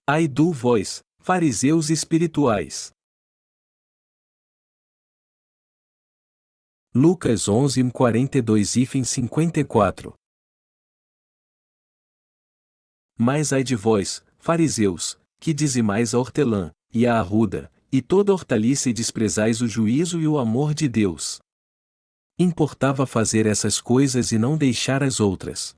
Ai do vós, fariseus espirituais! Lucas 11:42-54. Mas ai de vós, fariseus, que dizimais a hortelã, e a arruda, e toda hortaliça e desprezais o juízo e o amor de Deus. Importava fazer essas coisas e não deixar as outras.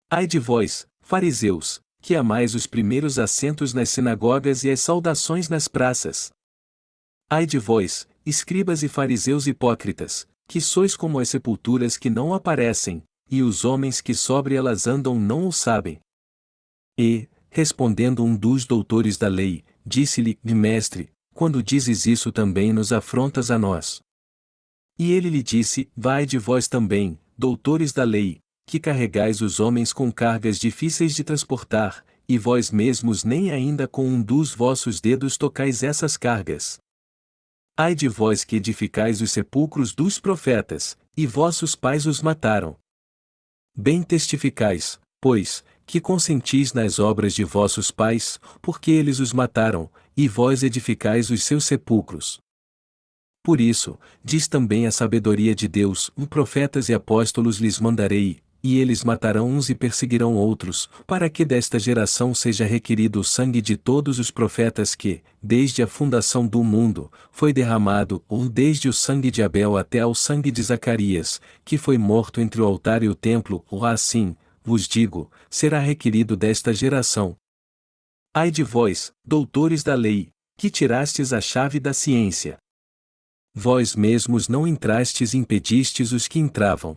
Ai de vós, fariseus, que amais os primeiros assentos nas sinagogas e as saudações nas praças. Ai de vós, escribas e fariseus hipócritas, que sois como as sepulturas que não aparecem, e os homens que sobre elas andam não o sabem. E, respondendo um dos doutores da lei, disse-lhe: Mestre, quando dizes isso também nos afrontas a nós. E ele lhe disse: Vai de vós também, doutores da lei, que carregais os homens com cargas difíceis de transportar, e vós mesmos nem ainda com um dos vossos dedos tocais essas cargas. Ai de vós que edificais os sepulcros dos profetas, e vossos pais os mataram. Bem testificais, pois, que consentis nas obras de vossos pais, porque eles os mataram, e vós edificais os seus sepulcros. Por isso, diz também a sabedoria de Deus: profetas e apóstolos lhes mandarei, e eles matarão uns e perseguirão outros, para que desta geração seja requerido o sangue de todos os profetas que, desde a fundação do mundo, foi derramado, ou desde o sangue de Abel até ao sangue de Zacarias, que foi morto entre o altar e o templo, ou assim, vos digo, será requerido desta geração. Ai de vós, doutores da lei, que tirastes a chave da ciência. Vós mesmos não entrastes e impedistes os que entravam.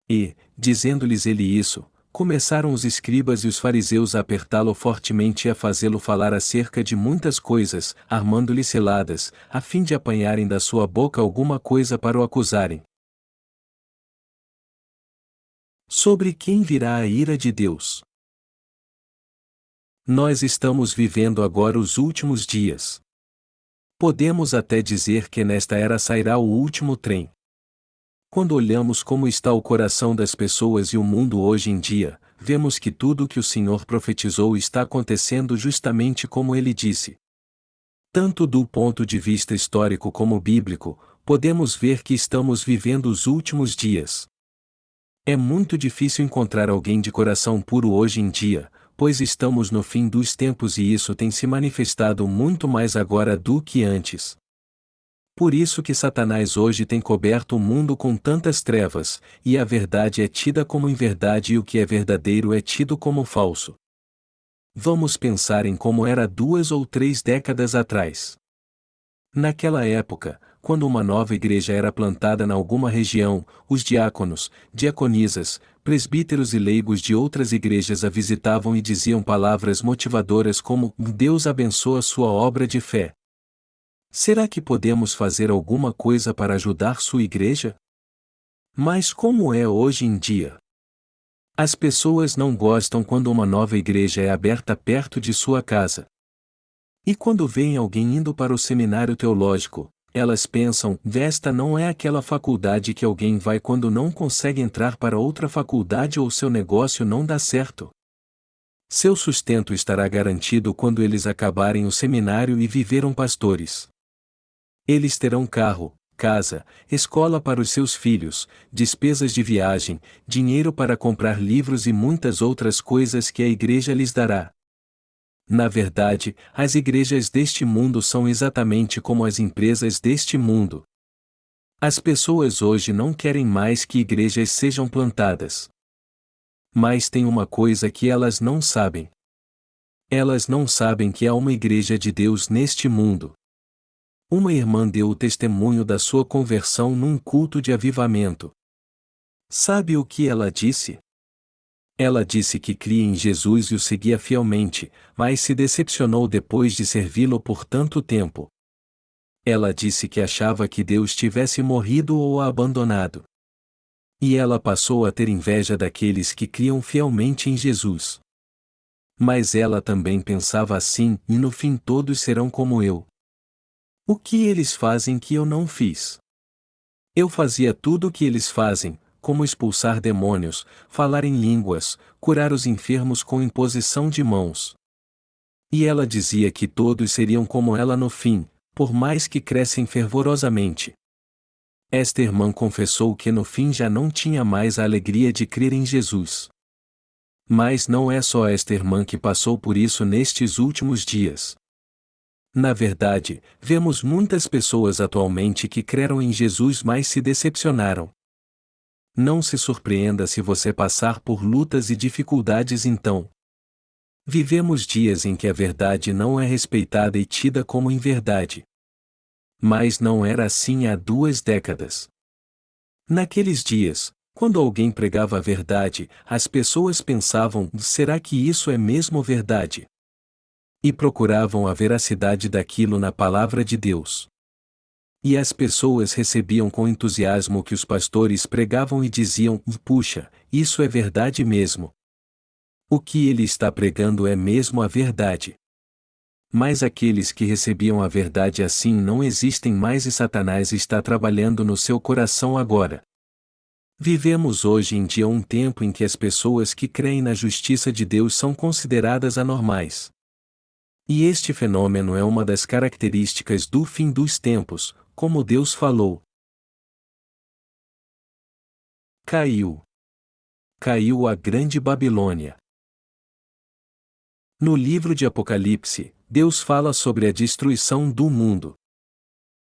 E, dizendo-lhes ele isso, começaram os escribas e os fariseus a apertá-lo fortemente e a fazê-lo falar acerca de muitas coisas, armando-lhe ciladas, a fim de apanharem da sua boca alguma coisa para o acusarem. Sobre quem virá a ira de Deus? Nós estamos vivendo agora os últimos dias. Podemos até dizer que nesta era sairá o último trem. Quando olhamos como está o coração das pessoas e o mundo hoje em dia, vemos que tudo o que o Senhor profetizou está acontecendo justamente como ele disse. Tanto do ponto de vista histórico como bíblico, podemos ver que estamos vivendo os últimos dias. É muito difícil encontrar alguém de coração puro hoje em dia, pois estamos no fim dos tempos e isso tem se manifestado muito mais agora do que antes. Por isso que Satanás hoje tem coberto o mundo com tantas trevas, e a verdade é tida como inverdade e o que é verdadeiro é tido como falso. Vamos pensar em como era 2 ou 3 décadas atrás. Naquela época, quando uma nova igreja era plantada em alguma região, os diáconos, diaconisas, presbíteros e leigos de outras igrejas a visitavam e diziam palavras motivadoras como: Deus abençoa sua obra de fé. Será que podemos fazer alguma coisa para ajudar sua igreja? Mas como é hoje em dia? As pessoas não gostam quando uma nova igreja é aberta perto de sua casa. E quando veem alguém indo para o seminário teológico, elas pensam: esta não é aquela faculdade que alguém vai quando não consegue entrar para outra faculdade ou seu negócio não dá certo. Seu sustento estará garantido quando eles acabarem o seminário e viveram pastores. Eles terão carro, casa, escola para os seus filhos, despesas de viagem, dinheiro para comprar livros e muitas outras coisas que a igreja lhes dará. Na verdade, as igrejas deste mundo são exatamente como as empresas deste mundo. As pessoas hoje não querem mais que igrejas sejam plantadas. Mas tem uma coisa que elas não sabem. Elas não sabem que há uma igreja de Deus neste mundo. Uma irmã deu o testemunho da sua conversão num culto de avivamento. Sabe o que ela disse? Ela disse que cria em Jesus e o seguia fielmente, mas se decepcionou depois de servi-lo por tanto tempo. Ela disse que achava que Deus tivesse morrido ou a abandonado. E ela passou a ter inveja daqueles que criam fielmente em Jesus. Mas ela também pensava assim: e no fim todos serão como eu. O que eles fazem que eu não fiz? Eu fazia tudo o que eles fazem, como expulsar demônios, falar em línguas, curar os enfermos com imposição de mãos. E ela dizia que todos seriam como ela no fim, por mais que crescem fervorosamente. Esta irmã confessou que no fim já não tinha mais a alegria de crer em Jesus. Mas não é só esta irmã que passou por isso nestes últimos dias. Na verdade, vemos muitas pessoas atualmente que creram em Jesus mas se decepcionaram. Não se surpreenda se você passar por lutas e dificuldades então. Vivemos dias em que a verdade não é respeitada e tida como em verdade. Mas não era assim há 2 décadas. Naqueles dias, quando alguém pregava a verdade, as pessoas pensavam: será que isso é mesmo verdade? E procuravam a veracidade daquilo na palavra de Deus. E as pessoas recebiam com entusiasmo o que os pastores pregavam e diziam: puxa, isso é verdade mesmo. O que ele está pregando é mesmo a verdade. Mas aqueles que recebiam a verdade assim não existem mais e Satanás está trabalhando no seu coração agora. Vivemos hoje em dia um tempo em que as pessoas que creem na justiça de Deus são consideradas anormais. E este fenômeno é uma das características do fim dos tempos, como Deus falou. Caiu a grande Babilônia. No livro de Apocalipse, Deus fala sobre a destruição do mundo.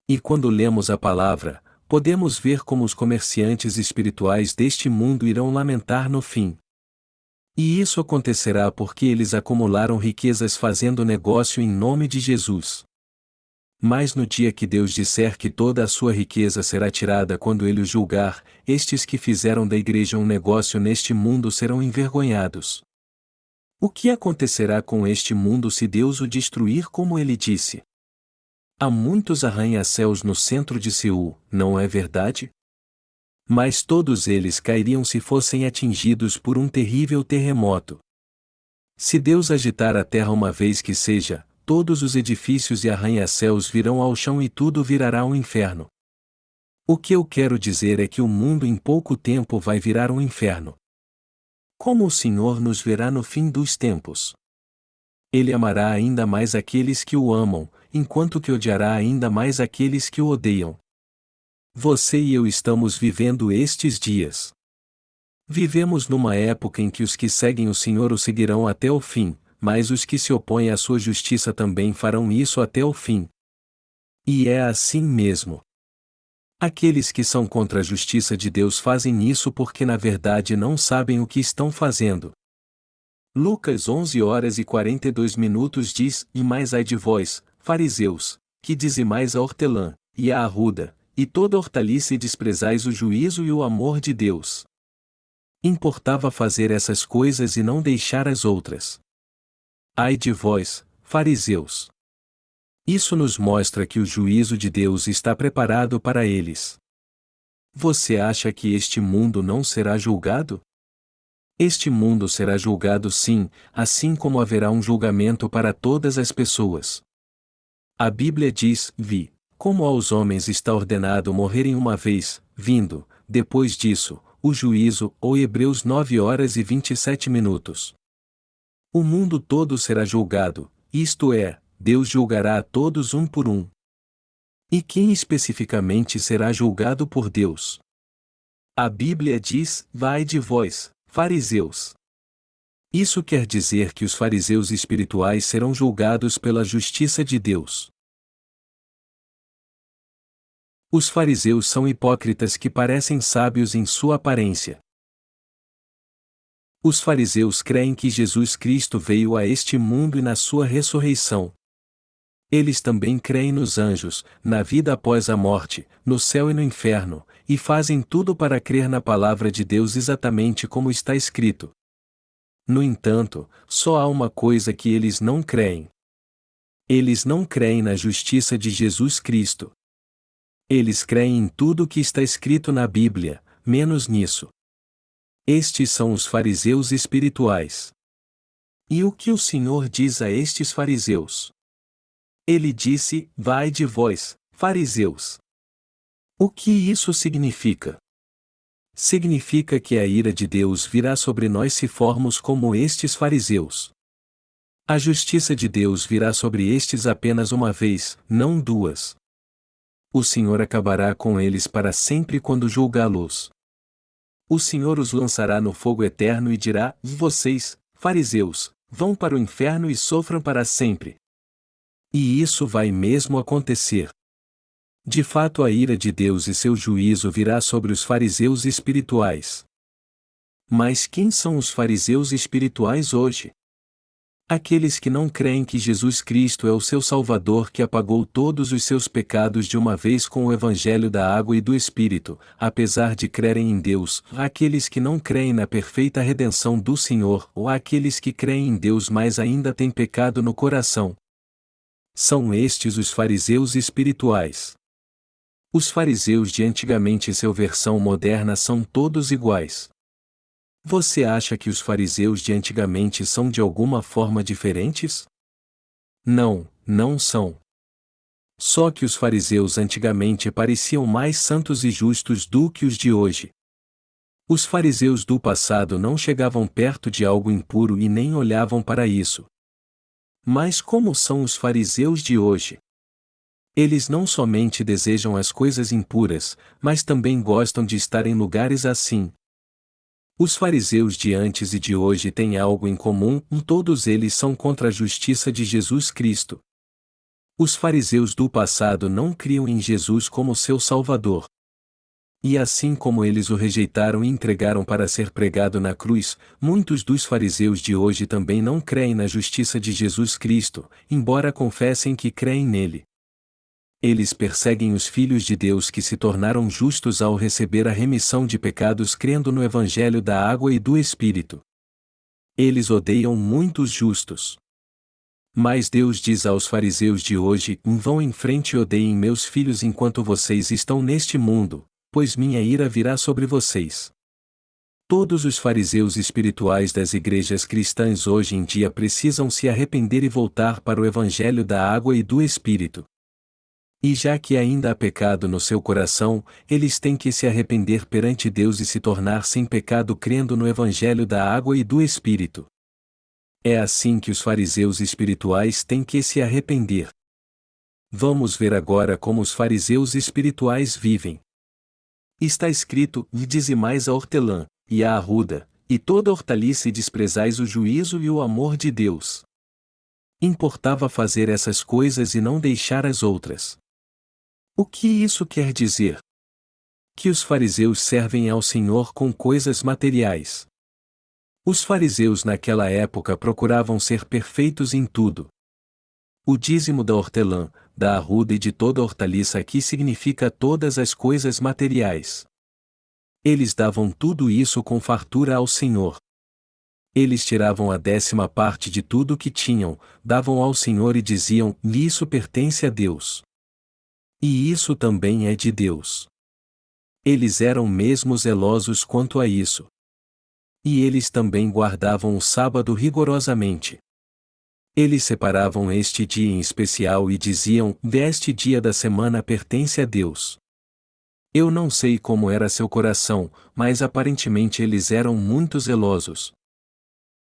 E quando lemos a palavra, podemos ver como os comerciantes espirituais deste mundo irão lamentar no fim. E isso acontecerá porque eles acumularam riquezas fazendo negócio em nome de Jesus. Mas no dia que Deus disser que toda a sua riqueza será tirada quando Ele os julgar, estes que fizeram da igreja um negócio neste mundo serão envergonhados. O que acontecerá com este mundo se Deus o destruir como Ele disse? Há muitos arranha-céus no centro de Seul, não é verdade? Mas todos eles cairiam se fossem atingidos por um terrível terremoto. Se Deus agitar a terra uma vez que seja, todos os edifícios e arranha-céus virão ao chão e tudo virará um inferno. O que eu quero dizer é que o mundo em pouco tempo vai virar um inferno. Como o Senhor nos verá no fim dos tempos? Ele amará ainda mais aqueles que o amam, enquanto que odiará ainda mais aqueles que o odeiam. Você e eu estamos vivendo estes dias. Vivemos numa época em que os que seguem o Senhor o seguirão até o fim, mas os que se opõem à sua justiça também farão isso até o fim. E é assim mesmo. Aqueles que são contra a justiça de Deus fazem isso porque na verdade não sabem o que estão fazendo. Lucas 11h42 diz: E mais ai de vós, fariseus, que dizimais a hortelã, e a arruda, e toda hortaliça e desprezais o juízo e o amor de Deus. Importava fazer essas coisas e não deixar as outras. Ai de vós, fariseus! Isso nos mostra que o juízo de Deus está preparado para eles. Você acha que este mundo não será julgado? Este mundo será julgado sim, assim como haverá um julgamento para todas as pessoas. A Bíblia diz: vi, como aos homens está ordenado morrerem uma vez, vindo, depois disso, o juízo, ou Hebreus 9h27. O mundo todo será julgado, isto é, Deus julgará a todos um por um. E quem especificamente será julgado por Deus? A Bíblia diz: vai de vós, fariseus. Isso quer dizer que os fariseus espirituais serão julgados pela justiça de Deus. Os fariseus são hipócritas que parecem sábios em sua aparência. Os fariseus creem que Jesus Cristo veio a este mundo e na sua ressurreição. Eles também creem nos anjos, na vida após a morte, no céu e no inferno, e fazem tudo para crer na palavra de Deus exatamente como está escrito. No entanto, só há uma coisa que eles não creem. Eles não creem na justiça de Jesus Cristo. Eles creem em tudo o que está escrito na Bíblia, menos nisso. Estes são os fariseus espirituais. E o que o Senhor diz a estes fariseus? Ele disse: vai de vós, fariseus. O que isso significa? Significa que a ira de Deus virá sobre nós se formos como estes fariseus. A justiça de Deus virá sobre estes apenas uma vez, não duas. O Senhor acabará com eles para sempre quando julgá-los. O Senhor os lançará no fogo eterno e dirá: vocês, fariseus, vão para o inferno e sofram para sempre. E isso vai mesmo acontecer. De fato, a ira de Deus e seu juízo virá sobre os fariseus espirituais. Mas quem são os fariseus espirituais hoje? Aqueles que não creem que Jesus Cristo é o seu Salvador, que apagou todos os seus pecados de uma vez com o Evangelho da água e do Espírito, apesar de crerem em Deus, aqueles que não creem na perfeita redenção do Senhor, ou aqueles que creem em Deus mas ainda têm pecado no coração. São estes os fariseus espirituais. Os fariseus de antigamente e sua versão moderna são todos iguais. Você acha que os fariseus de antigamente são de alguma forma diferentes? Não, não são. Só que os fariseus antigamente pareciam mais santos e justos do que os de hoje. Os fariseus do passado não chegavam perto de algo impuro e nem olhavam para isso. Mas como são os fariseus de hoje? Eles não somente desejam as coisas impuras, mas também gostam de estar em lugares assim. Os fariseus de antes e de hoje têm algo em comum, todos eles são contra a justiça de Jesus Cristo. Os fariseus do passado não criam em Jesus como seu Salvador. E assim como eles o rejeitaram e entregaram para ser pregado na cruz, muitos dos fariseus de hoje também não creem na justiça de Jesus Cristo, embora confessem que creem nele. Eles perseguem os filhos de Deus que se tornaram justos ao receber a remissão de pecados crendo no Evangelho da água e do Espírito. Eles odeiam muitos justos. Mas Deus diz aos fariseus de hoje: vão em frente e odeiem meus filhos enquanto vocês estão neste mundo, pois minha ira virá sobre vocês. Todos os fariseus espirituais das igrejas cristãs hoje em dia precisam se arrepender e voltar para o Evangelho da água e do Espírito. E já que ainda há pecado no seu coração, eles têm que se arrepender perante Deus e se tornar sem pecado crendo no Evangelho da água e do Espírito. É assim que os fariseus espirituais têm que se arrepender. Vamos ver agora como os fariseus espirituais vivem. Está escrito: dizimais a hortelã, e a arruda, e toda hortaliça e desprezais o juízo e o amor de Deus. Importava fazer essas coisas e não deixar as outras. O que isso quer dizer? Que os fariseus servem ao Senhor com coisas materiais. Os fariseus naquela época procuravam ser perfeitos em tudo. O dízimo da hortelã, da arruda e de toda hortaliça aqui significa todas as coisas materiais. Eles davam tudo isso com fartura ao Senhor. Eles tiravam a 10ª parte de tudo o que tinham, davam ao Senhor e diziam: isso pertence a Deus. E isso também é de Deus. Eles eram mesmo zelosos quanto a isso. E eles também guardavam o sábado rigorosamente. Eles separavam este dia em especial e diziam: este dia da semana pertence a Deus. Eu não sei como era seu coração, mas aparentemente eles eram muito zelosos.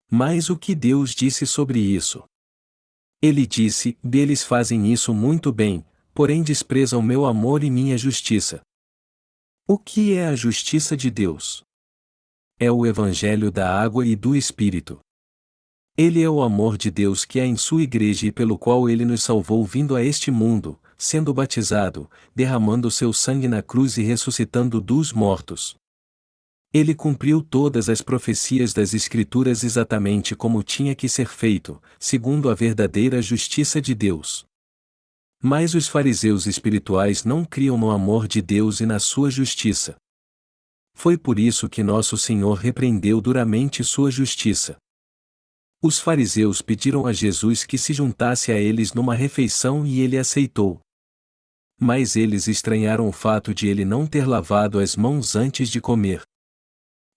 Mas o que Deus disse sobre isso? Ele disse: eles fazem isso muito bem, porém desprezam meu amor e minha justiça. O que é a justiça de Deus? É o Evangelho da água e do Espírito. Ele é o amor de Deus que há em sua igreja e pelo qual ele nos salvou vindo a este mundo, sendo batizado, derramando seu sangue na cruz e ressuscitando dos mortos. Ele cumpriu todas as profecias das Escrituras exatamente como tinha que ser feito, segundo a verdadeira justiça de Deus. Mas os fariseus espirituais não criam no amor de Deus e na sua justiça. Foi por isso que nosso Senhor repreendeu duramente sua justiça. Os fariseus pediram a Jesus que se juntasse a eles numa refeição e ele aceitou. Mas eles estranharam o fato de ele não ter lavado as mãos antes de comer.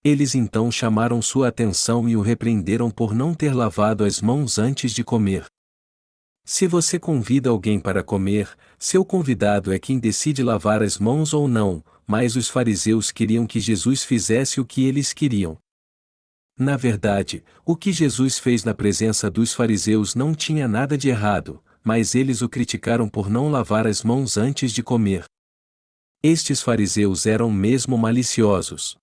Eles então chamaram sua atenção e o repreenderam por não ter lavado as mãos antes de comer. Se você convida alguém para comer, seu convidado é quem decide lavar as mãos ou não, mas os fariseus queriam que Jesus fizesse o que eles queriam. Na verdade, o que Jesus fez na presença dos fariseus não tinha nada de errado, mas eles o criticaram por não lavar as mãos antes de comer. Estes fariseus eram mesmo maliciosos.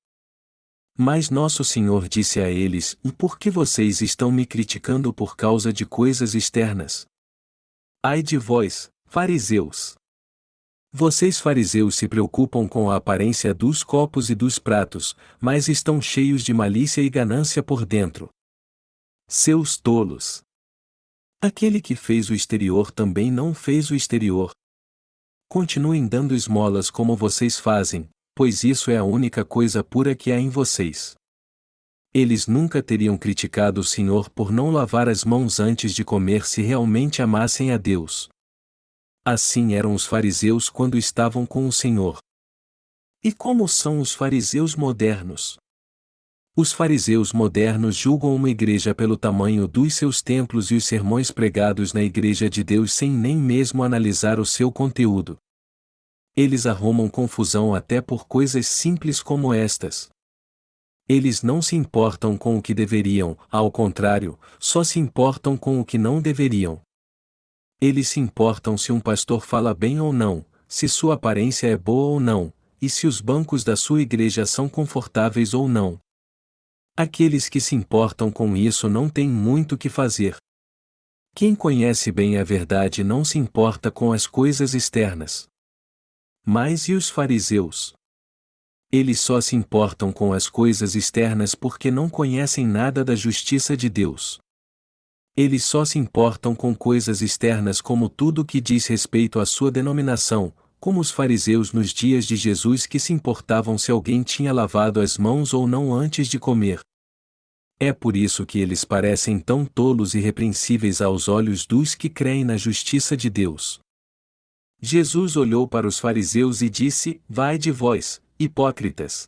Mas nosso Senhor disse a eles: "E por que vocês estão me criticando por causa de coisas externas? Ai de vós, fariseus! Vocês fariseus se preocupam com a aparência dos copos e dos pratos, mas estão cheios de malícia e ganância por dentro. Seus tolos! Aquele que fez o exterior também não fez o exterior. Continuem dando esmolas como vocês fazem, pois isso é a única coisa pura que há em vocês." Eles nunca teriam criticado o Senhor por não lavar as mãos antes de comer se realmente amassem a Deus. Assim eram os fariseus quando estavam com o Senhor. E como são os fariseus modernos? Os fariseus modernos julgam uma igreja pelo tamanho dos seus templos e os sermões pregados na igreja de Deus sem nem mesmo analisar o seu conteúdo. Eles arrumam confusão até por coisas simples como estas. Eles não se importam com o que deveriam, ao contrário, só se importam com o que não deveriam. Eles se importam se um pastor fala bem ou não, se sua aparência é boa ou não, e se os bancos da sua igreja são confortáveis ou não. Aqueles que se importam com isso não têm muito o que fazer. Quem conhece bem a verdade não se importa com as coisas externas. Mas e os fariseus? Eles só se importam com as coisas externas porque não conhecem nada da justiça de Deus. Eles só se importam com coisas externas como tudo que diz respeito à sua denominação, como os fariseus nos dias de Jesus que se importavam se alguém tinha lavado as mãos ou não antes de comer. É por isso que eles parecem tão tolos e irrepreensíveis aos olhos dos que creem na justiça de Deus. Jesus olhou para os fariseus e disse: "Vai de vós, hipócritas!"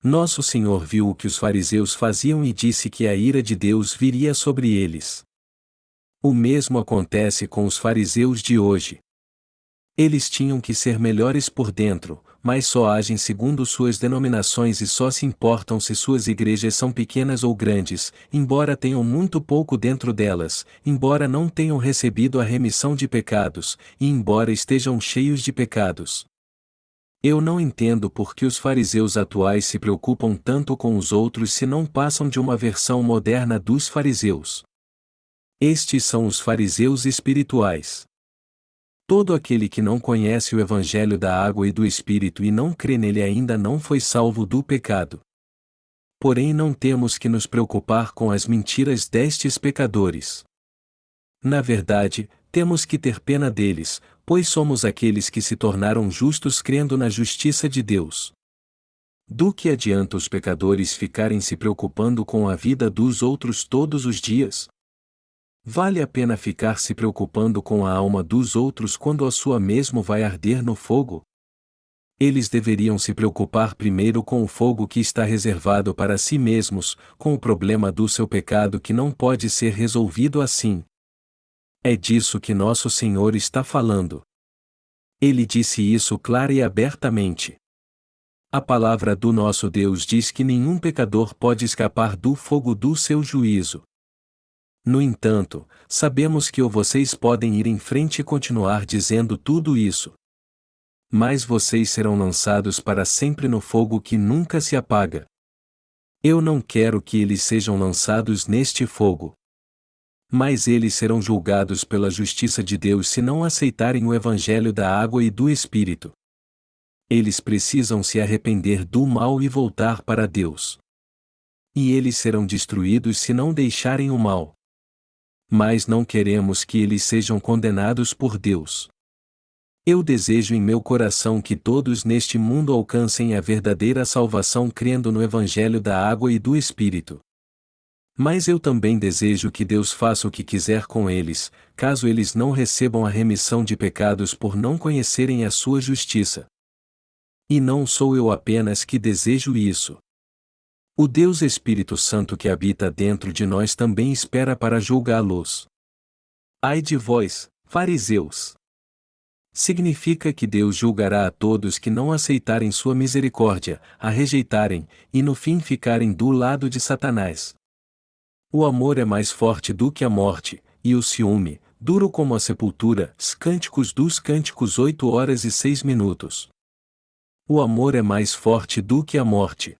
Nosso Senhor viu o que os fariseus faziam e disse que a ira de Deus viria sobre eles. O mesmo acontece com os fariseus de hoje. Eles tinham que ser melhores por dentro, mas só agem segundo suas denominações e só se importam se suas igrejas são pequenas ou grandes, embora tenham muito pouco dentro delas, embora não tenham recebido a remissão de pecados, e embora estejam cheios de pecados. Eu não entendo por que os fariseus atuais se preocupam tanto com os outros se não passam de uma versão moderna dos fariseus. Estes são os fariseus espirituais. Todo aquele que não conhece o Evangelho da água e do Espírito e não crê nele ainda não foi salvo do pecado. Porém não temos que nos preocupar com as mentiras destes pecadores. Na verdade, temos que ter pena deles, pois somos aqueles que se tornaram justos crendo na justiça de Deus. Do que adianta os pecadores ficarem se preocupando com a vida dos outros todos os dias? Vale a pena ficar se preocupando com a alma dos outros quando a sua mesmo vai arder no fogo? Eles deveriam se preocupar primeiro com o fogo que está reservado para si mesmos, com o problema do seu pecado que não pode ser resolvido assim. É disso que nosso Senhor está falando. Ele disse isso clara e abertamente. A palavra do nosso Deus diz que nenhum pecador pode escapar do fogo do seu juízo. No entanto, sabemos que vocês podem ir em frente e continuar dizendo tudo isso. Mas vocês serão lançados para sempre no fogo que nunca se apaga. Eu não quero que eles sejam lançados neste fogo. Mas eles serão julgados pela justiça de Deus se não aceitarem o Evangelho da água e do Espírito. Eles precisam se arrepender do mal e voltar para Deus. E eles serão destruídos se não deixarem o mal. Mas não queremos que eles sejam condenados por Deus. Eu desejo em meu coração que todos neste mundo alcancem a verdadeira salvação crendo no Evangelho da água e do Espírito. Mas eu também desejo que Deus faça o que quiser com eles, caso eles não recebam a remissão de pecados por não conhecerem a sua justiça. E não sou eu apenas que desejo isso. O Deus Espírito Santo que habita dentro de nós também espera para julgá-los. Ai de vós, fariseus! Significa que Deus julgará a todos que não aceitarem sua misericórdia, a rejeitarem, e no fim ficarem do lado de Satanás. O amor é mais forte do que a morte, e o ciúme, duro como a sepultura. Cânticos dos Cânticos 8 horas e 6 minutos. O amor é mais forte do que a morte.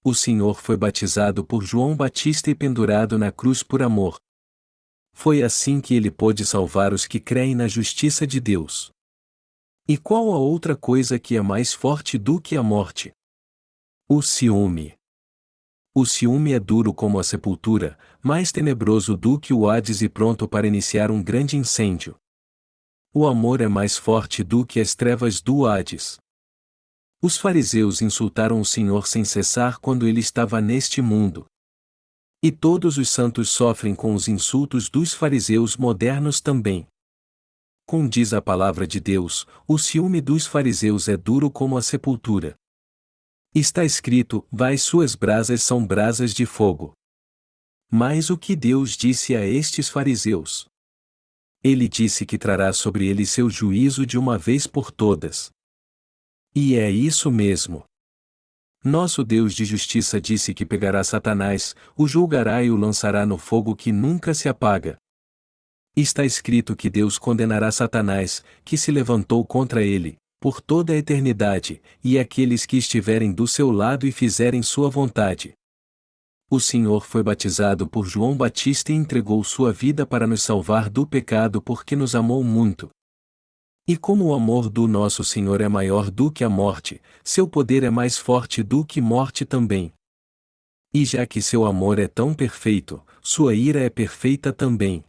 O Senhor foi batizado por João Batista e pendurado na cruz por amor. Foi assim que ele pôde salvar os que creem na justiça de Deus. E qual a outra coisa que é mais forte do que a morte? O ciúme. O ciúme é duro como a sepultura, mais tenebroso do que o Hades e pronto para iniciar um grande incêndio. O amor é mais forte do que as trevas do Hades. Os fariseus insultaram o Senhor sem cessar quando ele estava neste mundo. E todos os santos sofrem com os insultos dos fariseus modernos também. Como diz a palavra de Deus, o ciúme dos fariseus é duro como a sepultura. Está escrito: as suas brasas são brasas de fogo. Mas o que Deus disse a estes fariseus? Ele disse que trará sobre eles seu juízo de uma vez por todas. E é isso mesmo. Nosso Deus de justiça disse que pegará Satanás, o julgará e o lançará no fogo que nunca se apaga. Está escrito que Deus condenará Satanás, que se levantou contra ele, por toda a eternidade, e aqueles que estiverem do seu lado e fizerem sua vontade. O Senhor foi batizado por João Batista e entregou sua vida para nos salvar do pecado porque nos amou muito. E como o amor do nosso Senhor é maior do que a morte, seu poder é mais forte do que morte também. E já que seu amor é tão perfeito, sua ira é perfeita também.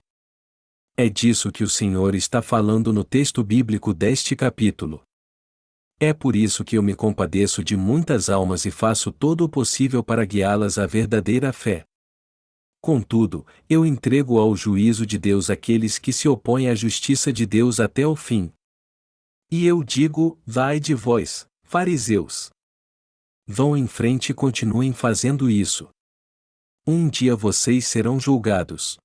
É disso que o Senhor está falando no texto bíblico deste capítulo. É por isso que eu me compadeço de muitas almas e faço todo o possível para guiá-las à verdadeira fé. Contudo, eu entrego ao juízo de Deus aqueles que se opõem à justiça de Deus até o fim. E eu digo: vai de vós, fariseus! Vão em frente e continuem fazendo isso. Um dia vocês serão julgados.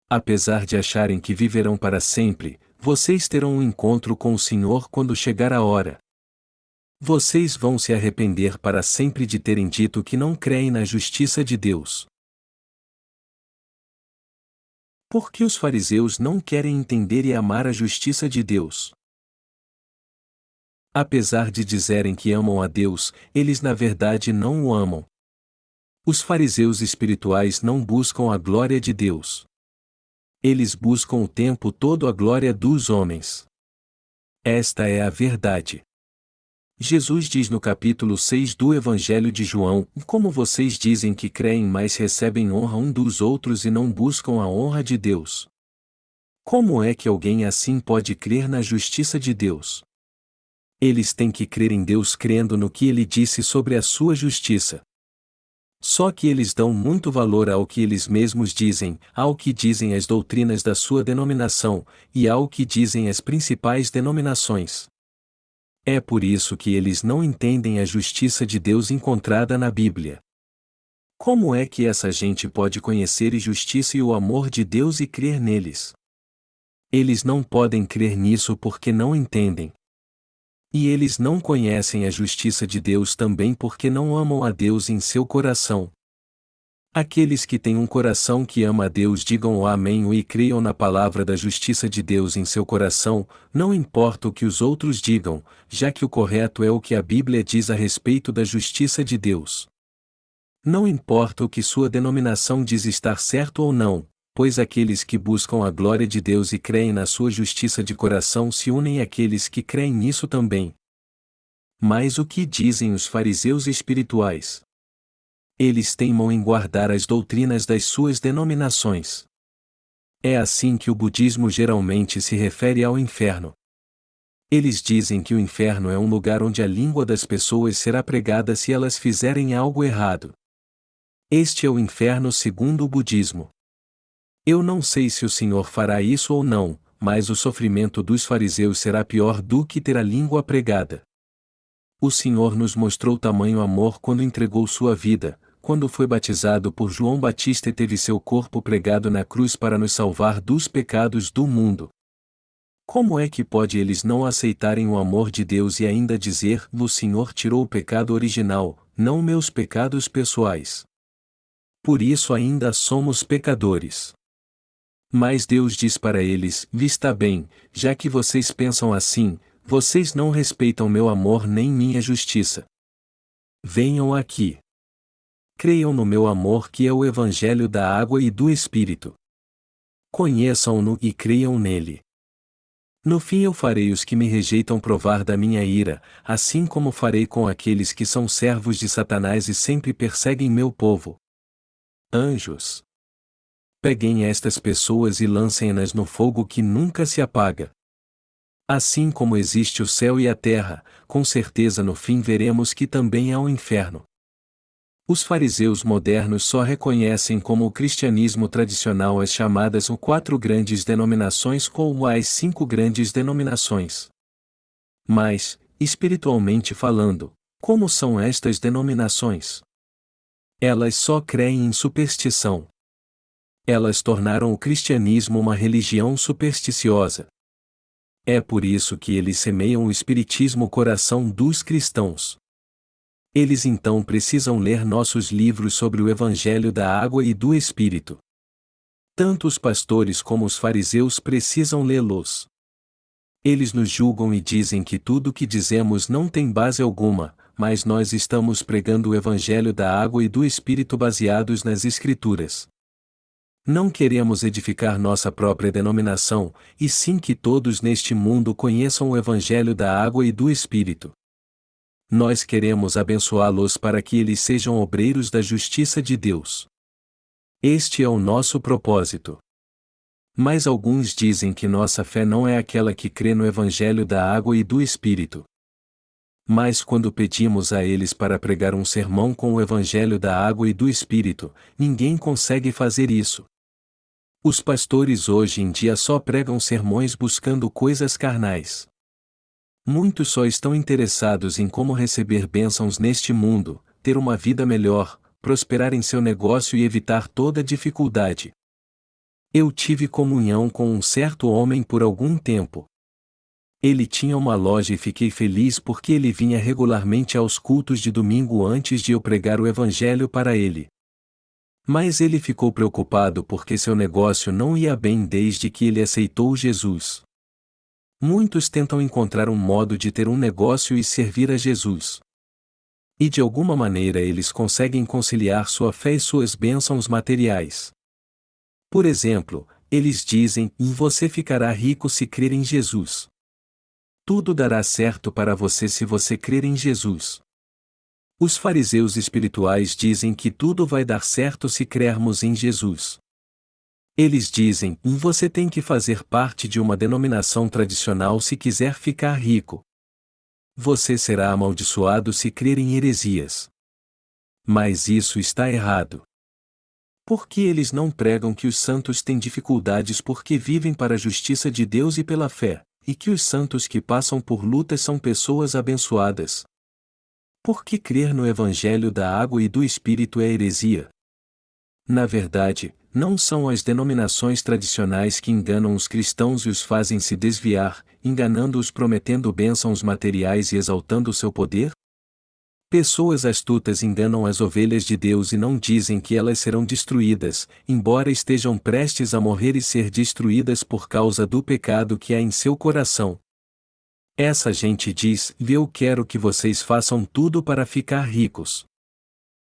Apesar de acharem que viverão para sempre, vocês terão um encontro com o Senhor quando chegar a hora. Vocês vão se arrepender para sempre de terem dito que não creem na justiça de Deus. Por que os fariseus não querem entender e amar a justiça de Deus? Apesar de dizerem que amam a Deus, eles na verdade não o amam. Os fariseus espirituais não buscam a glória de Deus. Eles buscam o tempo todo a glória dos homens. Esta é a verdade. Jesus diz no capítulo 6 do Evangelho de João: como vocês dizem que creem, mas recebem honra um dos outros e não buscam a honra de Deus. Como é que alguém assim pode crer na justiça de Deus? Eles têm que crer em Deus crendo no que Ele disse sobre a sua justiça. Só que eles dão muito valor ao que eles mesmos dizem, ao que dizem as doutrinas da sua denominação, e ao que dizem as principais denominações. É por isso que eles não entendem a justiça de Deus encontrada na Bíblia. Como é que essa gente pode conhecer a justiça e o amor de Deus e crer neles? Eles não podem crer nisso porque não entendem. E eles não conhecem a justiça de Deus também porque não amam a Deus em seu coração. Aqueles que têm um coração que ama a Deus digam o amém e creiam na palavra da justiça de Deus em seu coração, não importa o que os outros digam, já que o correto é o que a Bíblia diz a respeito da justiça de Deus. Não importa o que sua denominação diz estar certo ou não, pois aqueles que buscam a glória de Deus e creem na sua justiça de coração se unem àqueles que creem nisso também. Mas o que dizem os fariseus espirituais? Eles teimam em guardar as doutrinas das suas denominações. É assim que o budismo geralmente se refere ao inferno. Eles dizem que o inferno é um lugar onde a língua das pessoas será pregada se elas fizerem algo errado. Este é o inferno segundo o budismo. Eu não sei se o Senhor fará isso ou não, mas o sofrimento dos fariseus será pior do que ter a língua pregada. O Senhor nos mostrou tamanho amor quando entregou sua vida, quando foi batizado por João Batista e teve seu corpo pregado na cruz para nos salvar dos pecados do mundo. Como é que pode eles não aceitarem o amor de Deus e ainda dizer: "O Senhor tirou o pecado original, não meus pecados pessoais"? Por isso ainda somos pecadores. Mas Deus diz para eles: "Está bem, já que vocês pensam assim, vocês não respeitam meu amor nem minha justiça. Venham aqui. Creiam no meu amor, que é o Evangelho da água e do Espírito. Conheçam-no e creiam nele. No fim eu farei os que me rejeitam provar da minha ira, assim como farei com aqueles que são servos de Satanás e sempre perseguem meu povo. Anjos. Peguem estas pessoas e lancem-nas no fogo que nunca se apaga. Assim como existe o céu e a terra, com certeza no fim veremos que também há um inferno. Os fariseus modernos só reconhecem como o cristianismo tradicional as chamadas quatro grandes denominações como as cinco grandes denominações. Mas, espiritualmente falando, como são estas denominações? Elas só creem em superstição. Elas tornaram o cristianismo uma religião supersticiosa. É por isso que eles semeiam o espiritismo no coração dos cristãos. Eles então precisam ler nossos livros sobre o Evangelho da água e do Espírito. Tanto os pastores como os fariseus precisam lê-los. Eles nos julgam e dizem que tudo o que dizemos não tem base alguma, mas nós estamos pregando o Evangelho da água e do Espírito baseados nas Escrituras. Não queremos edificar nossa própria denominação, e sim que todos neste mundo conheçam o Evangelho da água e do Espírito. Nós queremos abençoá-los para que eles sejam obreiros da justiça de Deus. Este é o nosso propósito. Mas alguns dizem que nossa fé não é aquela que crê no Evangelho da água e do Espírito. Mas quando pedimos a eles para pregar um sermão com o Evangelho da água e do Espírito, ninguém consegue fazer isso. Os pastores hoje em dia só pregam sermões buscando coisas carnais. Muitos só estão interessados em como receber bênçãos neste mundo, ter uma vida melhor, prosperar em seu negócio e evitar toda dificuldade. Eu tive comunhão com um certo homem por algum tempo. Ele tinha uma loja e fiquei feliz porque ele vinha regularmente aos cultos de domingo antes de eu pregar o Evangelho para ele. Mas ele ficou preocupado porque seu negócio não ia bem desde que ele aceitou Jesus. Muitos tentam encontrar um modo de ter um negócio e servir a Jesus. E de alguma maneira eles conseguem conciliar sua fé e suas bênçãos materiais. Por exemplo, eles dizem: "Você ficará rico se crer em Jesus. Tudo dará certo para você se você crer em Jesus." Os fariseus espirituais dizem que tudo vai dar certo se crermos em Jesus. Eles dizem: "Você tem que fazer parte de uma denominação tradicional se quiser ficar rico. Você será amaldiçoado se crer em heresias." Mas isso está errado. Por que eles não pregam que os santos têm dificuldades porque vivem para a justiça de Deus e pela fé, e que os santos que passam por lutas são pessoas abençoadas? Por que crer no Evangelho da água e do Espírito é heresia? Na verdade, não são as denominações tradicionais que enganam os cristãos e os fazem se desviar, enganando-os prometendo bênçãos materiais e exaltando seu poder? Pessoas astutas enganam as ovelhas de Deus e não dizem que elas serão destruídas, embora estejam prestes a morrer e ser destruídas por causa do pecado que há em seu coração. Essa gente diz: "Eu quero que vocês façam tudo para ficar ricos.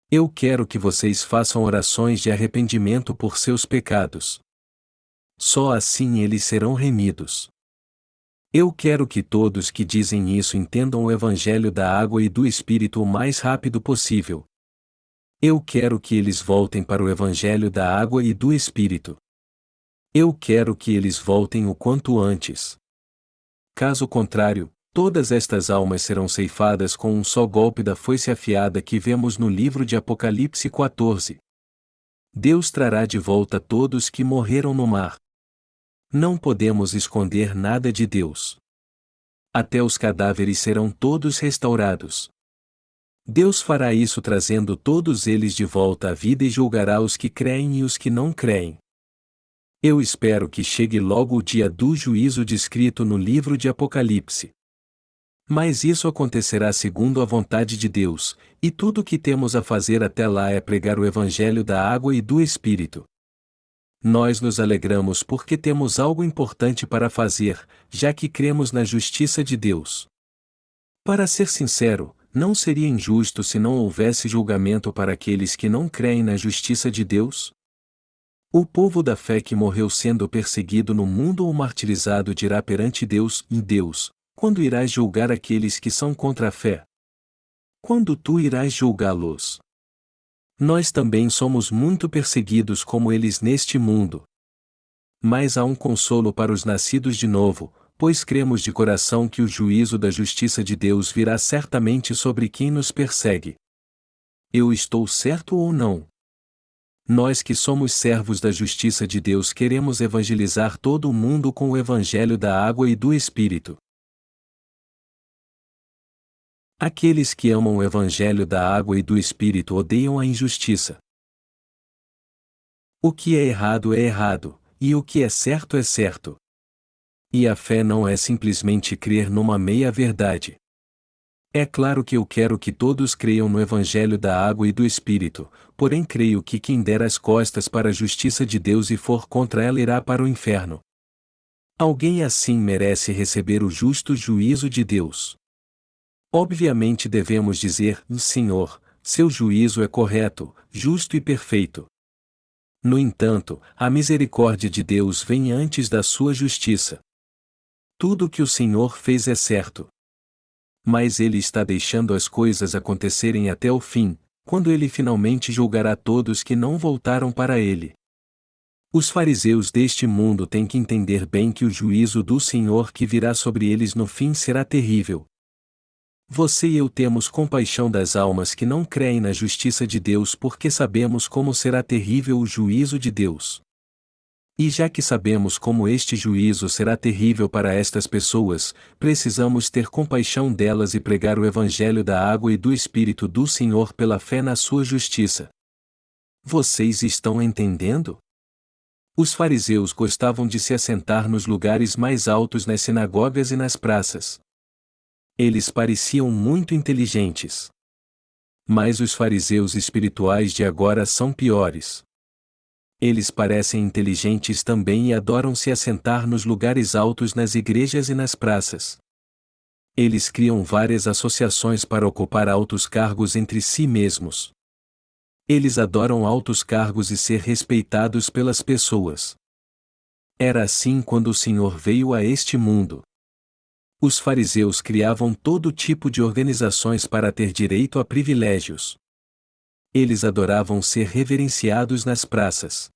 Eu quero que vocês façam orações de arrependimento por seus pecados. Só assim eles serão remidos. Eu quero que todos que dizem isso entendam o Evangelho da água e do Espírito o mais rápido possível. Eu quero que eles voltem para o Evangelho da água e do Espírito. Eu quero que eles voltem o quanto antes. Caso contrário, todas estas almas serão ceifadas com um só golpe da foice afiada que vemos no livro de Apocalipse 14. Deus trará de volta todos que morreram no mar. Não podemos esconder nada de Deus. Até os cadáveres serão todos restaurados. Deus fará isso trazendo todos eles de volta à vida e julgará os que creem e os que não creem. Eu espero que chegue logo o dia do juízo descrito no livro de Apocalipse. Mas isso acontecerá segundo a vontade de Deus, e tudo o que temos a fazer até lá é pregar o Evangelho da água e do Espírito. Nós nos alegramos porque temos algo importante para fazer, já que cremos na justiça de Deus. Para ser sincero, não seria injusto se não houvesse julgamento para aqueles que não creem na justiça de Deus? O povo da fé que morreu sendo perseguido no mundo ou martirizado dirá perante Deus: e Deus, quando irás julgar aqueles que são contra a fé? Quando tu irás julgá-los? Nós também somos muito perseguidos como eles neste mundo. Mas há um consolo para os nascidos de novo, pois cremos de coração que o juízo da justiça de Deus virá certamente sobre quem nos persegue. Eu estou certo ou não? Nós que somos servos da justiça de Deus queremos evangelizar todo o mundo com o evangelho da água e do Espírito. Aqueles que amam o evangelho da água e do Espírito odeiam a injustiça. O que é errado, e o que é certo. E a fé não é simplesmente crer numa meia-verdade. É claro que eu quero que todos creiam no Evangelho da água e do Espírito, porém creio que quem der as costas para a justiça de Deus e for contra ela irá para o inferno. Alguém assim merece receber o justo juízo de Deus. Obviamente devemos dizer: Senhor, seu juízo é correto, justo e perfeito. No entanto, a misericórdia de Deus vem antes da sua justiça. Tudo o que o Senhor fez é certo. Mas Ele está deixando as coisas acontecerem até o fim, quando Ele finalmente julgará todos que não voltaram para Ele. Os fariseus deste mundo têm que entender bem que o juízo do Senhor que virá sobre eles no fim será terrível. Você e eu temos compaixão das almas que não creem na justiça de Deus porque sabemos como será terrível o juízo de Deus. E já que sabemos como este juízo será terrível para estas pessoas, precisamos ter compaixão delas e pregar o Evangelho da água e do Espírito do Senhor pela fé na sua justiça. Vocês estão entendendo? Os fariseus gostavam de se assentar nos lugares mais altos nas sinagogas e nas praças. Eles pareciam muito inteligentes. Mas os fariseus espirituais de agora são piores. Eles parecem inteligentes também e adoram se assentar nos lugares altos nas igrejas e nas praças. Eles criam várias associações para ocupar altos cargos entre si mesmos. Eles adoram altos cargos e ser respeitados pelas pessoas. Era assim quando o Senhor veio a este mundo. Os fariseus criavam todo tipo de organizações para ter direito a privilégios. Eles adoravam ser reverenciados nas praças.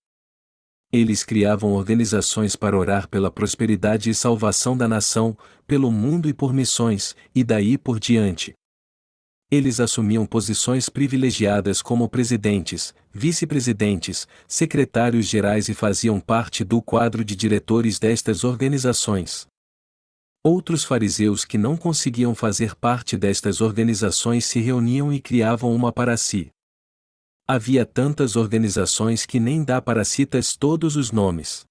Eles criavam organizações para orar pela prosperidade e salvação da nação, pelo mundo e por missões, e daí por diante. Eles assumiam posições privilegiadas como presidentes, vice-presidentes, secretários gerais e faziam parte do quadro de diretores destas organizações. Outros fariseus que não conseguiam fazer parte destas organizações se reuniam e criavam uma para si. Havia tantas organizações que nem dá para citar todos os nomes.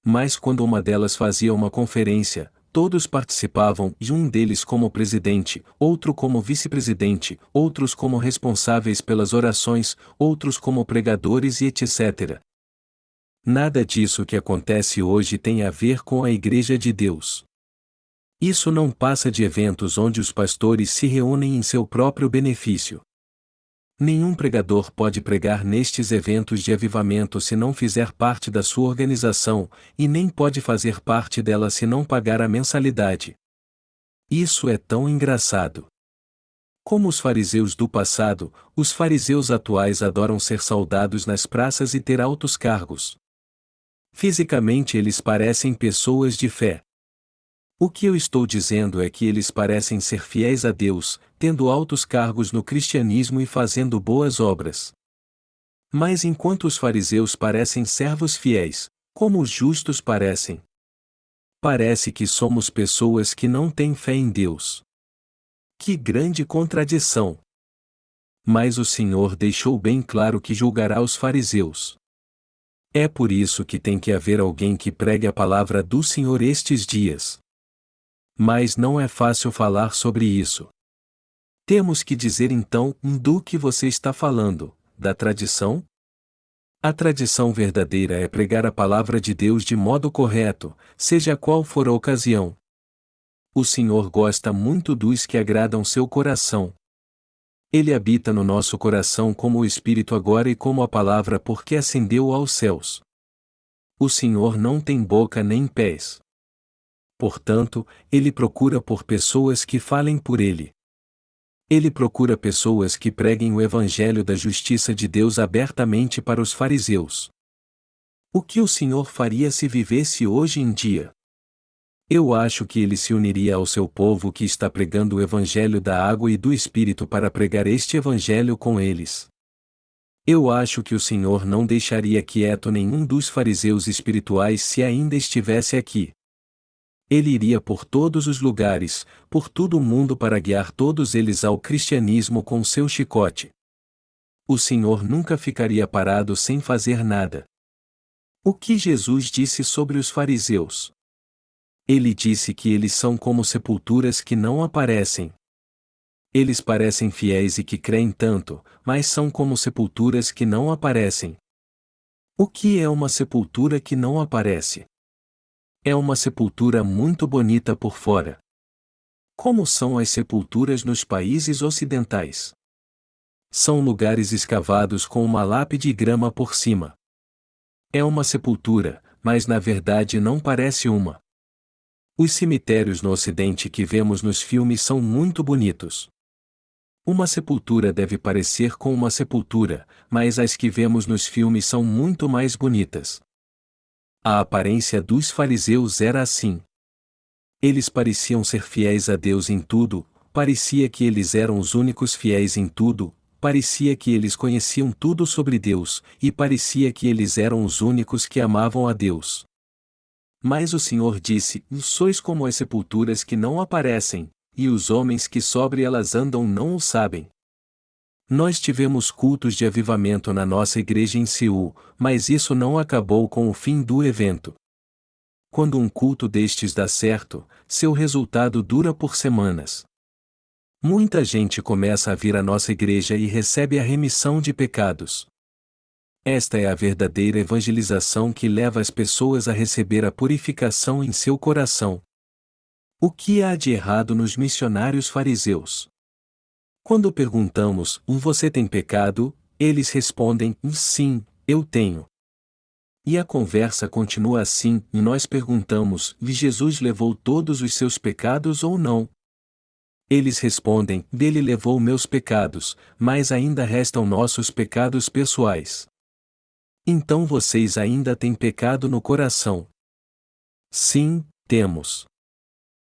Mas quando uma delas fazia uma conferência, todos participavam, e um deles como presidente, outro como vice-presidente, outros como responsáveis pelas orações, outros como pregadores e etc. Nada disso que acontece hoje tem a ver com a Igreja de Deus. Isso não passa de eventos onde os pastores se reúnem em seu próprio benefício. Nenhum pregador pode pregar nestes eventos de avivamento se não fizer parte da sua organização, e nem pode fazer parte dela se não pagar a mensalidade. Isso é tão engraçado. Como os fariseus do passado, os fariseus atuais adoram ser saudados nas praças e ter altos cargos. Fisicamente eles parecem pessoas de fé. O que eu estou dizendo é que eles parecem ser fiéis a Deus, tendo altos cargos no cristianismo e fazendo boas obras. Mas enquanto os fariseus parecem servos fiéis, como os justos parecem? Parece que somos pessoas que não têm fé em Deus. Que grande contradição! Mas o Senhor deixou bem claro que julgará os fariseus. É por isso que tem que haver alguém que pregue a palavra do Senhor estes dias. Mas não é fácil falar sobre isso. Temos que dizer então do que você está falando, da tradição? A tradição verdadeira é pregar a palavra de Deus de modo correto, seja qual for a ocasião. O Senhor gosta muito dos que agradam seu coração. Ele habita no nosso coração como o Espírito agora e como a palavra porque ascendeu aos céus. O Senhor não tem boca nem pés. Portanto, Ele procura por pessoas que falem por Ele. Ele procura pessoas que preguem o Evangelho da justiça de Deus abertamente para os fariseus. O que o Senhor faria se vivesse hoje em dia? Eu acho que ele se uniria ao seu povo que está pregando o Evangelho da água e do Espírito para pregar este Evangelho com eles. Eu acho que o Senhor não deixaria quieto nenhum dos fariseus espirituais se ainda estivesse aqui. Ele iria por todos os lugares, por todo o mundo para guiar todos eles ao cristianismo com seu chicote. O Senhor nunca ficaria parado sem fazer nada. O que Jesus disse sobre os fariseus? Ele disse que eles são como sepulturas que não aparecem. Eles parecem fiéis e que creem tanto, mas são como sepulturas que não aparecem. O que é uma sepultura que não aparece? É uma sepultura muito bonita por fora. Como são as sepulturas nos países ocidentais? São lugares escavados com uma lápide e grama por cima. É uma sepultura, mas na verdade não parece uma. Os cemitérios no Ocidente que vemos nos filmes são muito bonitos. Uma sepultura deve parecer com uma sepultura, mas as que vemos nos filmes são muito mais bonitas. A aparência dos fariseus era assim. Eles pareciam ser fiéis a Deus em tudo, parecia que eles eram os únicos fiéis em tudo, parecia que eles conheciam tudo sobre Deus, e parecia que eles eram os únicos que amavam a Deus. Mas o Senhor disse: sois como as sepulturas que não aparecem, e os homens que sobre elas andam não o sabem. Nós tivemos cultos de avivamento na nossa igreja em Seul, mas isso não acabou com o fim do evento. Quando um culto destes dá certo, seu resultado dura por semanas. Muita gente começa a vir à nossa igreja e recebe a remissão de pecados. Esta é a verdadeira evangelização que leva as pessoas a receber a purificação em seu coração. O que há de errado nos missionários fariseus? Quando perguntamos: você tem pecado? Eles respondem: sim, eu tenho. E a conversa continua assim, e nós perguntamos: Jesus levou todos os seus pecados ou não? Eles respondem: ele levou meus pecados, mas ainda restam nossos pecados pessoais. Então vocês ainda têm pecado no coração? Sim, temos.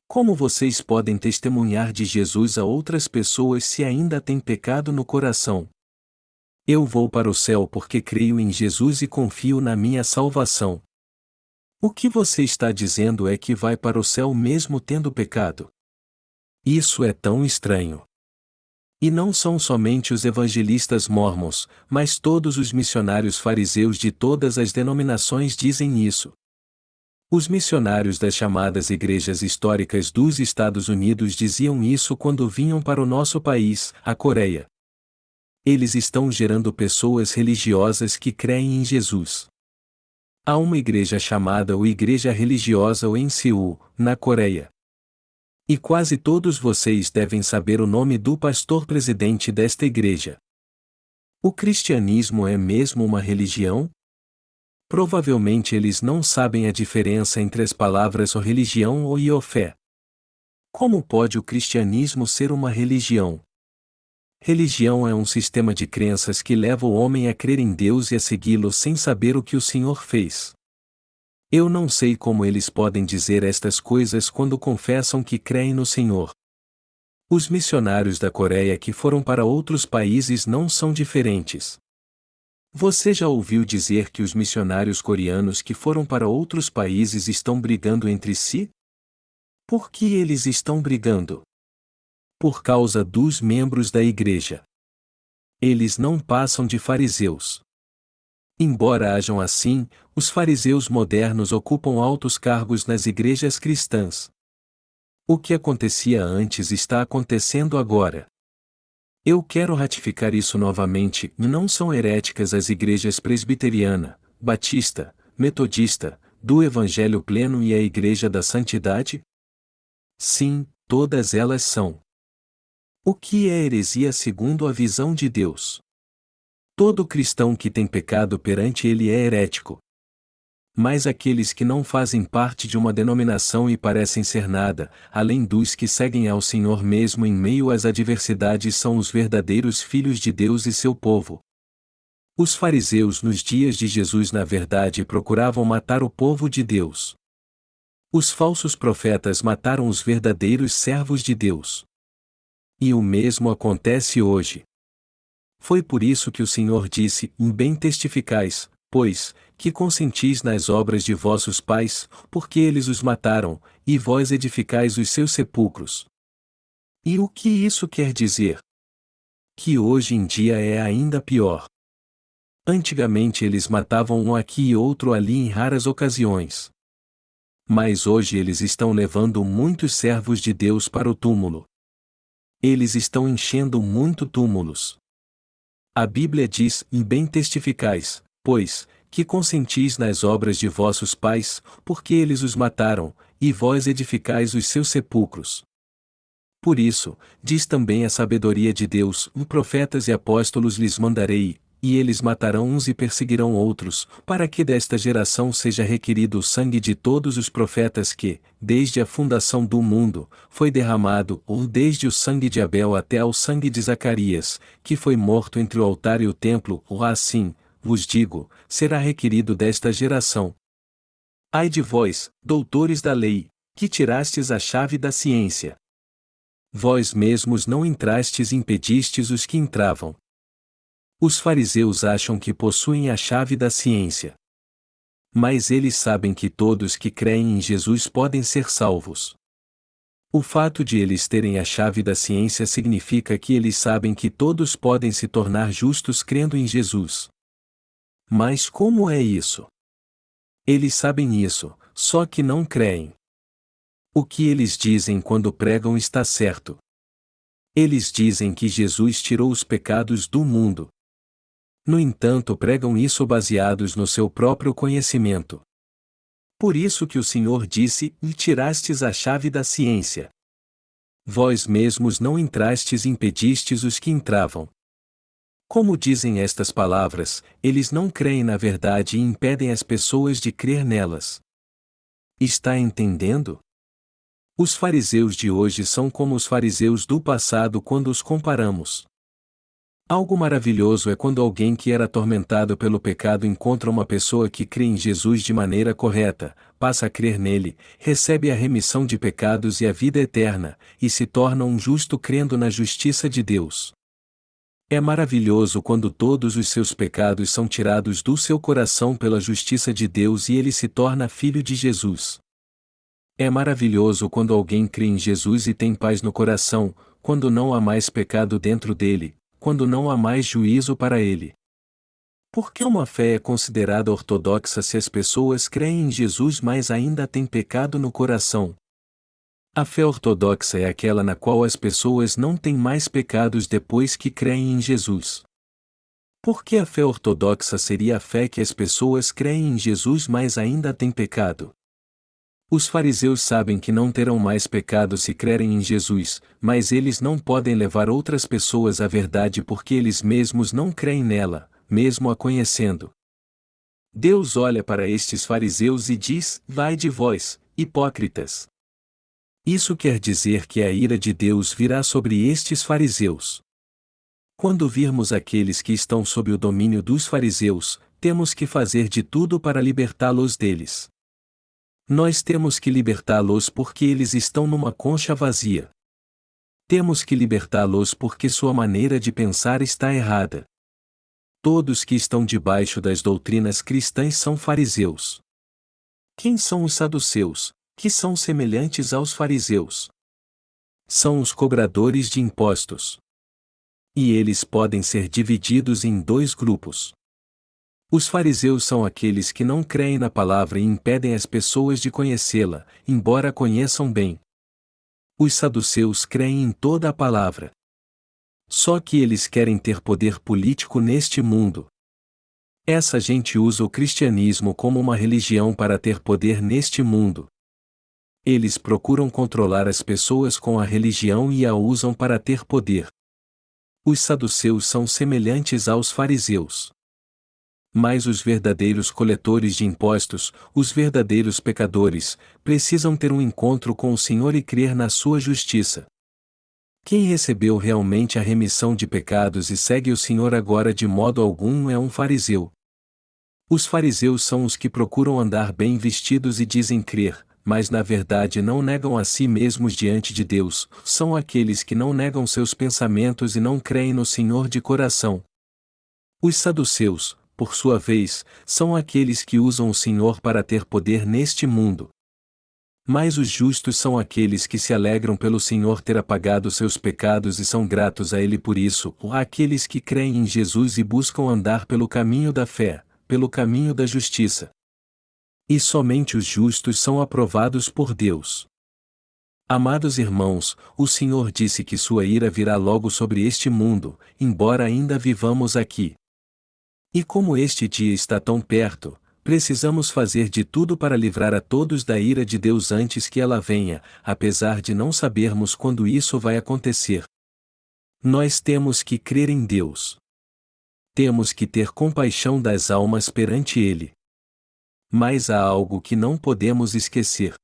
Como vocês podem testemunhar de Jesus a outras pessoas se ainda têm pecado no coração? Eu vou para o céu porque creio em Jesus e confio na minha salvação. O que você está dizendo é que vai para o céu mesmo tendo pecado? Isso é tão estranho. E não são somente os evangelistas mórmons, mas todos os missionários fariseus de todas as denominações dizem isso. Os missionários das chamadas igrejas históricas dos Estados Unidos diziam isso quando vinham para o nosso país, a Coreia. Eles estão gerando pessoas religiosas que creem em Jesus. Há uma igreja chamada o Igreja Religiosa em Seul, na Coreia. E quase todos vocês devem saber o nome do pastor-presidente desta igreja. O cristianismo é mesmo uma religião? Provavelmente eles não sabem a diferença entre as palavras religião ou fé. Como pode o cristianismo ser uma religião? Religião é um sistema de crenças que leva o homem a crer em Deus e a segui-lo sem saber o que o Senhor fez. Eu não sei como eles podem dizer estas coisas quando confessam que creem no Senhor. Os missionários da Coreia que foram para outros países não são diferentes. Você já ouviu dizer que os missionários coreanos que foram para outros países estão brigando entre si? Por que eles estão brigando? Por causa dos membros da igreja. Eles não passam de fariseus. Embora hajam assim, os fariseus modernos ocupam altos cargos nas igrejas cristãs. O que acontecia antes está acontecendo agora. Eu quero ratificar isso novamente: não são heréticas as igrejas presbiteriana, batista, metodista, do Evangelho Pleno e a Igreja da Santidade? Sim, todas elas são. O que é heresia segundo a visão de Deus? Todo cristão que tem pecado perante ele é herético. Mas aqueles que não fazem parte de uma denominação e parecem ser nada, além dos que seguem ao Senhor mesmo em meio às adversidades, são os verdadeiros filhos de Deus e seu povo. Os fariseus nos dias de Jesus na verdade procuravam matar o povo de Deus. Os falsos profetas mataram os verdadeiros servos de Deus. E o mesmo acontece hoje. Foi por isso que o Senhor disse: bem testificais, pois, que consentis nas obras de vossos pais, porque eles os mataram, e vós edificais os seus sepulcros. E o que isso quer dizer? Que hoje em dia é ainda pior. Antigamente eles matavam um aqui e outro ali em raras ocasiões. Mas hoje eles estão levando muitos servos de Deus para o túmulo. Eles estão enchendo muito túmulos. A Bíblia diz: bem testificais, pois, que consentis nas obras de vossos pais, porque eles os mataram, e vós edificais os seus sepulcros. Por isso, diz também a sabedoria de Deus: profetas e apóstolos lhes mandarei, e eles matarão uns e perseguirão outros, para que desta geração seja requerido o sangue de todos os profetas que, desde a fundação do mundo, foi derramado, ou desde o sangue de Abel até ao sangue de Zacarias, que foi morto entre o altar e o templo, ou assim, vos digo, será requerido desta geração. Ai de vós, doutores da lei, que tirastes a chave da ciência. Vós mesmos não entrastes e impedistes os que entravam. Os fariseus acham que possuem a chave da ciência. Mas eles sabem que todos que creem em Jesus podem ser salvos. O fato de eles terem a chave da ciência significa que eles sabem que todos podem se tornar justos crendo em Jesus. Mas como é isso? Eles sabem isso, só que não creem. O que eles dizem quando pregam está certo. Eles dizem que Jesus tirou os pecados do mundo. No entanto, pregam isso baseados no seu próprio conhecimento. Por isso que o Senhor disse: tirastes a chave da ciência. Vós mesmos não entrastes e impedistes os que entravam. Como dizem estas palavras, eles não creem na verdade e impedem as pessoas de crer nelas. Está entendendo? Os fariseus de hoje são como os fariseus do passado quando os comparamos. Algo maravilhoso é quando alguém que era atormentado pelo pecado encontra uma pessoa que crê em Jesus de maneira correta, passa a crer nele, recebe a remissão de pecados e a vida eterna, e se torna um justo crendo na justiça de Deus. É maravilhoso quando todos os seus pecados são tirados do seu coração pela justiça de Deus e ele se torna filho de Jesus. É maravilhoso quando alguém crê em Jesus e tem paz no coração, quando não há mais pecado dentro dele, quando não há mais juízo para ele. Por que uma fé é considerada ortodoxa se as pessoas creem em Jesus mas ainda têm pecado no coração? A fé ortodoxa é aquela na qual as pessoas não têm mais pecados depois que creem em Jesus. Por que a fé ortodoxa seria a fé que as pessoas creem em Jesus mas ainda têm pecado? Os fariseus sabem que não terão mais pecado se crerem em Jesus, mas eles não podem levar outras pessoas à verdade porque eles mesmos não creem nela, mesmo a conhecendo. Deus olha para estes fariseus e diz: vai de vós, hipócritas. Isso quer dizer que a ira de Deus virá sobre estes fariseus. Quando virmos aqueles que estão sob o domínio dos fariseus, temos que fazer de tudo para libertá-los deles. Nós temos que libertá-los porque eles estão numa concha vazia. Temos que libertá-los porque sua maneira de pensar está errada. Todos que estão debaixo das doutrinas cristãs são fariseus. Quem são os saduceus, que são semelhantes aos fariseus? São os cobradores de impostos. E eles podem ser divididos em dois grupos. Os fariseus são aqueles que não creem na palavra e impedem as pessoas de conhecê-la, embora a conheçam bem. Os saduceus creem em toda a palavra. Só que eles querem ter poder político neste mundo. Essa gente usa o cristianismo como uma religião para ter poder neste mundo. Eles procuram controlar as pessoas com a religião e a usam para ter poder. Os saduceus são semelhantes aos fariseus. Mas os verdadeiros coletores de impostos, os verdadeiros pecadores, precisam ter um encontro com o Senhor e crer na sua justiça. Quem recebeu realmente a remissão de pecados e segue o Senhor agora de modo algum é um fariseu. Os fariseus são os que procuram andar bem vestidos e dizem crer, mas na verdade não negam a si mesmos diante de Deus, são aqueles que não negam seus pensamentos e não creem no Senhor de coração. Os saduceus, por sua vez, são aqueles que usam o Senhor para ter poder neste mundo. Mas os justos são aqueles que se alegram pelo Senhor ter apagado seus pecados e são gratos a Ele por isso, aqueles que creem em Jesus e buscam andar pelo caminho da fé, pelo caminho da justiça. E somente os justos são aprovados por Deus. Amados irmãos, o Senhor disse que sua ira virá logo sobre este mundo, embora ainda vivamos aqui. E como este dia está tão perto, precisamos fazer de tudo para livrar a todos da ira de Deus antes que ela venha, apesar de não sabermos quando isso vai acontecer. Nós temos que crer em Deus. Temos que ter compaixão das almas perante Ele. Mas há algo que não podemos esquecer.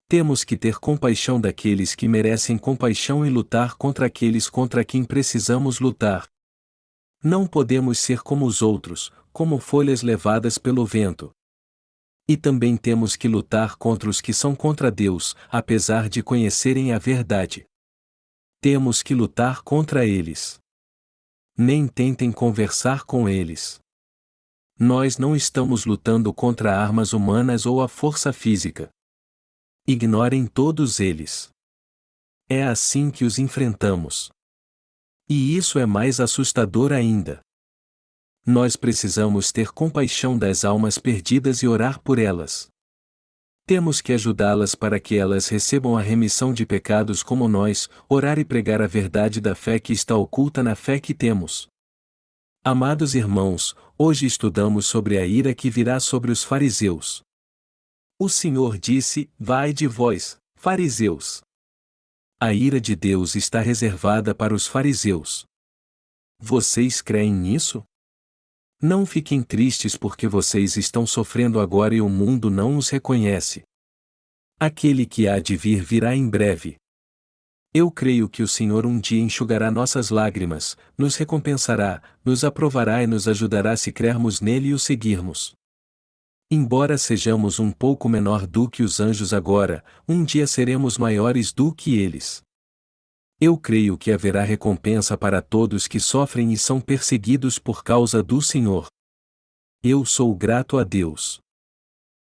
Temos que ter compaixão daqueles que merecem compaixão e lutar contra aqueles contra quem precisamos lutar. Não podemos ser como os outros, como folhas levadas pelo vento. E também temos que lutar contra os que são contra Deus, apesar de conhecerem a verdade. Temos que lutar contra eles. Nem tentem conversar com eles. Nós não estamos lutando contra armas humanas ou a força física. Ignorem todos eles. É assim que os enfrentamos. E isso é mais assustador ainda. Nós precisamos ter compaixão das almas perdidas e orar por elas. Temos que ajudá-las para que elas recebam a remissão de pecados como nós, orar e pregar a verdade da fé que está oculta na fé que temos. Amados irmãos, hoje estudamos sobre a ira que virá sobre os fariseus. O Senhor disse: "Vai de vós, fariseus." A ira de Deus está reservada para os fariseus. Vocês creem nisso? Não fiquem tristes porque vocês estão sofrendo agora e o mundo não os reconhece. Aquele que há de vir virá em breve. Eu creio que o Senhor um dia enxugará nossas lágrimas, nos recompensará, nos aprovará e nos ajudará se crermos nele e o seguirmos. Embora sejamos um pouco menor do que os anjos agora, um dia seremos maiores do que eles. Eu creio que haverá recompensa para todos que sofrem e são perseguidos por causa do Senhor. Eu sou grato a Deus.